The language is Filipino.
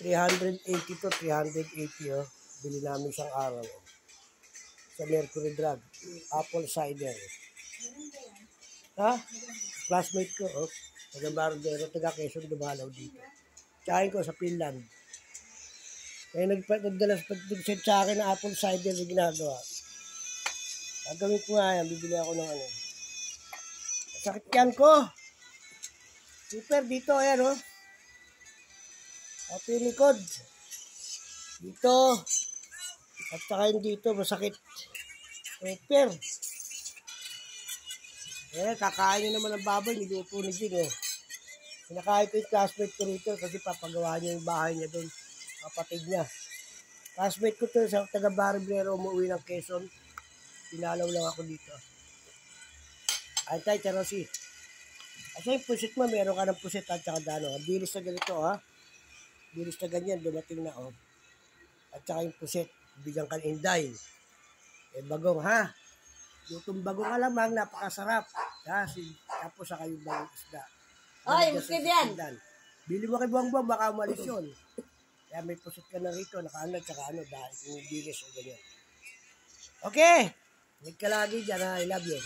380 to 380 oh. Bili namin isang araw. Oh. Sa Mercury Drug. Apple cider. Ha? Classmate ko, oh. Taga Bardero, taga Quezon, dumalaw dito. Tsahin ko sa Finland. Kaya nagdalas pag-send sa akin ng apple cider na ginagawa. Gagawin ko nga yan, bibili ako ng ano. Sakit yan ko. Super dito, ayan oh. At yung likod. Dito. At saka yung dito, masakit. Super. Kakain niya naman ng baboy, niluto ni Jing eh. Pinakain ko yung classmate ko rito kasi papagawa niya yung bahay niya doon. Kapatid niya. Classmate ko to sa taga Bariblero, umuwi ng Quezon. Pinalaw lang ako dito. Antay, charosi. Kasi yung pusit mo, meron ka ng pusit at saka dano. Bilis na ganito ha. Bilis na ganyan, dumating na oh. At saka yung pusit, bigyan ka ng inday. Bagong ha. Lutong bagong alamang, napakasarap. Tapos saka yung bagong isda. Ay, muskid yan. Bili mo kay Buang-Buang, baka umalis yun. Kaya may pusit ka na rito, nakaanad, saka ano, dahil yung bilis o ganyan. Okay. Huwag ka lagi dyan ha, I love you.